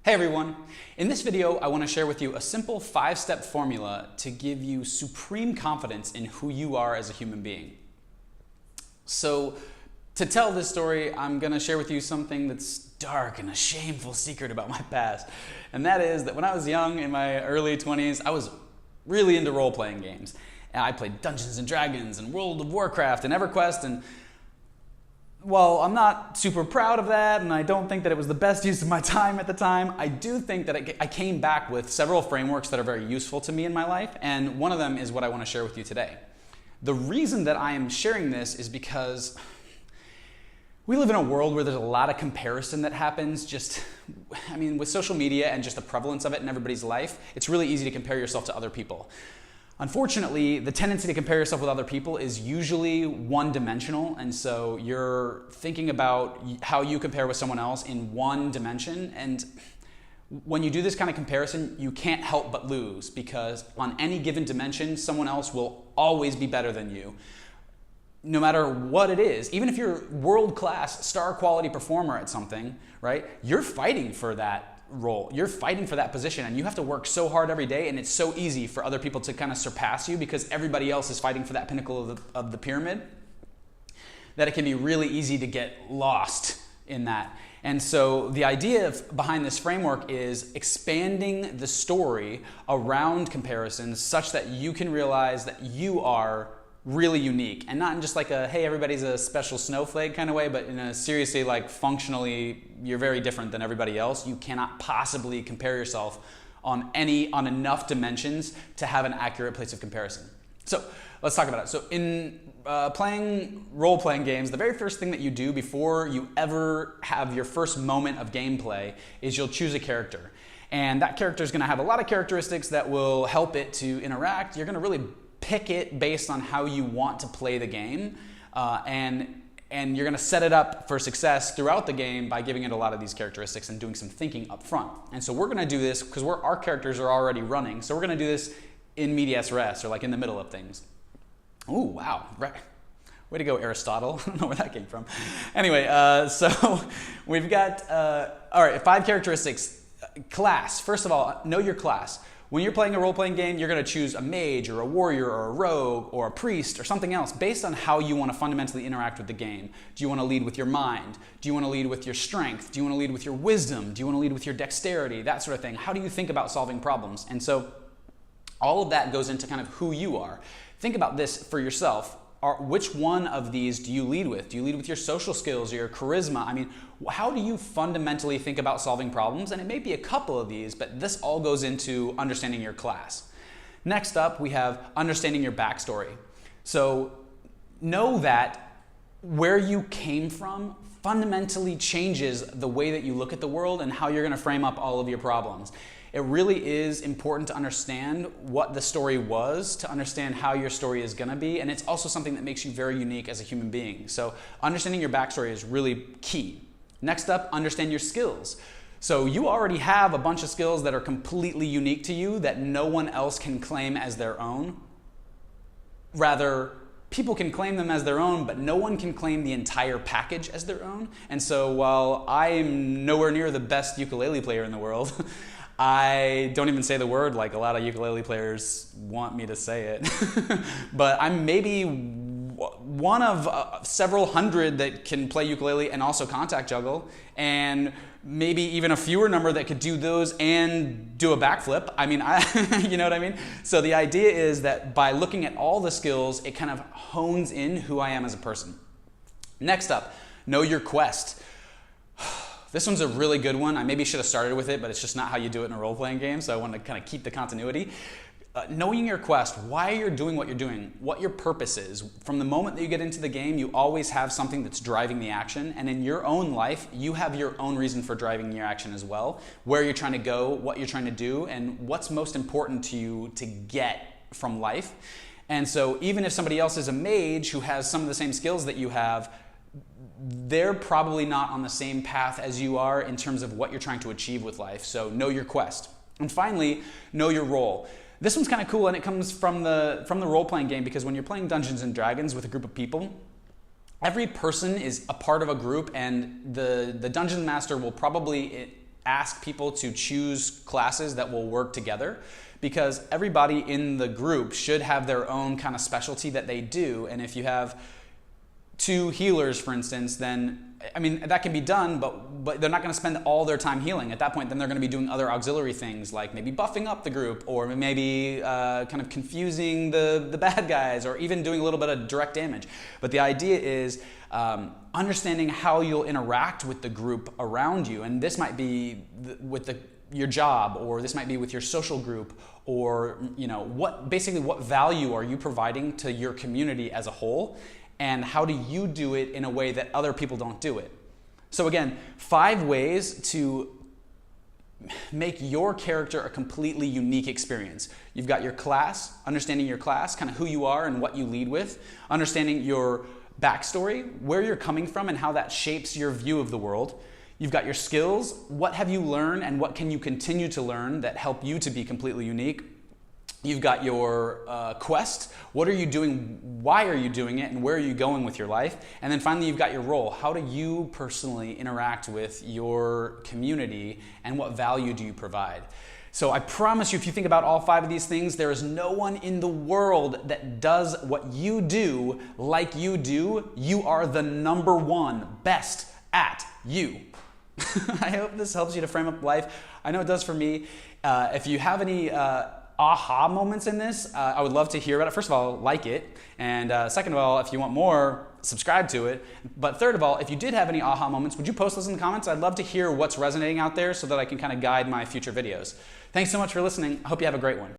Hey everyone! In this video, I want to share with you a simple 5-step formula to give you supreme confidence in who you are as a human being. So, to tell this story, I'm going to share with you something that's dark and a shameful secret about my past. And that is that when I was young, in my early 20s, I was really into role-playing games. And I played Dungeons and Dragons and World of Warcraft and EverQuest, and while I'm not super proud of that, and I don't think that it was the best use of my time at the time, I do think that I came back with several frameworks that are very useful to me in my life, and one of them is what I want to share with you today. The reason that I am sharing this is because we live in a world where there's a lot of comparison that happens with social media and just the prevalence of it in everybody's life. It's really easy to compare yourself to other people. Unfortunately, the tendency to compare yourself with other people is usually one-dimensional, and so you're thinking about how you compare with someone else in one dimension, and when you do this kind of comparison, you can't help but lose, because on any given dimension, someone else will always be better than you, no matter what it is. Even if you're world-class, star-quality performer at something, right? You're fighting for that role. You're fighting for that position, and you have to work so hard every day, and it's so easy for other people to kind of surpass you because everybody else is fighting for that pinnacle of the pyramid, that it can be really easy to get lost in that. And so the idea behind this framework is expanding the story around comparisons such that you can realize that you are really unique, and not in just like a hey, everybody's a special snowflake kind of way, but in a seriously, like, functionally, you're very different than everybody else. You cannot possibly compare yourself on enough dimensions to have an accurate place of comparison. So let's talk about it. So in playing role-playing games, the very first thing that you do before you ever have your first moment of gameplay is you'll choose a character, and that character is going to have a lot of characteristics that will help it to interact. You're going to really pick it based on how you want to play the game, and you're going to set it up for success throughout the game by giving it a lot of these characteristics and doing some thinking up front. And so we're going to do this because our characters are already running, so we're going to do this in medias res, or like in the middle of things. Ooh, wow. Right. Way to go, Aristotle. I don't know where that came from. Anyway, so we've got, all right, 5 characteristics. Class. First of all, know your class. When you're playing a role-playing game, you're going to choose a mage or a warrior or a rogue or a priest or something else based on how you want to fundamentally interact with the game. Do you want to lead with your mind? Do you want to lead with your strength? Do you want to lead with your wisdom? Do you want to lead with your dexterity? That sort of thing. How do you think about solving problems? And so all of that goes into kind of who you are. Think about this for yourself. Which one of these do you lead with? Do you lead with your social skills or your charisma? I mean, how do you fundamentally think about solving problems? And it may be a couple of these, but this all goes into understanding your class. Next up, we have understanding your backstory. So know that where you came from fundamentally changes the way that you look at the world and how you're going to frame up all of your problems. It really is important to understand what the story was, to understand how your story is going to be, and it's also something that makes you very unique as a human being. So understanding your backstory is really key. Next up, understand your skills. So you already have a bunch of skills that are completely unique to you that no one else can claim as their own. Rather, people can claim them as their own, but no one can claim the entire package as their own. And so while I'm nowhere near the best ukulele player in the world, I don't even say the word like a lot of ukulele players want me to say it. But I'm maybe one of several hundred that can play ukulele and also contact juggle, and maybe even a fewer number that could do those and do a backflip. I mean, you know what I mean? So the idea is that by looking at all the skills, it kind of hones in who I am as a person. Next up, know your quest. This one's a really good one. I maybe should have started with it, but it's just not how you do it in a role-playing game, so I want to kind of keep the continuity. Knowing your quest, why you're doing what you're doing, what your purpose is. From the moment that you get into the game, you always have something that's driving the action, and in your own life, you have your own reason for driving your action as well. Where you're trying to go, what you're trying to do, and what's most important to you to get from life. And so even if somebody else is a mage who has some of the same skills that you have, they're probably not on the same path as you are in terms of what you're trying to achieve with life. So know your quest. And finally, know your role. This one's kind of cool, and it comes from the role-playing game, because when you're playing Dungeons and Dragons with a group of people, every person is a part of a group, and the dungeon master will probably ask people to choose classes that will work together, because everybody in the group should have their own kind of specialty that they do. And if you have two healers, for instance, then I mean, that can be done, but they're not going to spend all their time healing. At that point, then they're going to be doing other auxiliary things like maybe buffing up the group, or maybe kind of confusing the bad guys, or even doing a little bit of direct damage. But the idea is understanding how you'll interact with the group around you. And this might be with your job, or this might be with your social group, or basically what value are you providing to your community as a whole? And how do you do it in a way that other people don't do it? So again, 5 ways to make your character a completely unique experience. You've got your class, understanding your class, kind of who you are and what you lead with, understanding your backstory, where you're coming from and how that shapes your view of the world. You've got your skills, what have you learned and what can you continue to learn that help you to be completely unique. You've got your quest. What are you doing? Why are you doing it? And where are you going with your life? And then finally, you've got your role. How do you personally interact with your community, and what value do you provide? So I promise you, if you think about all 5 of these things, there is no one in the world that does what you do like you do. You are the #1 best at you. I hope this helps you to frame up life. I know it does for me. If you have any aha moments in this, I would love to hear about it. First of all, like it. And second of all, if you want more, subscribe to it. But third of all, if you did have any aha moments, would you post those in the comments? I'd love to hear what's resonating out there so that I can kind of guide my future videos. Thanks so much for listening. I hope you have a great one.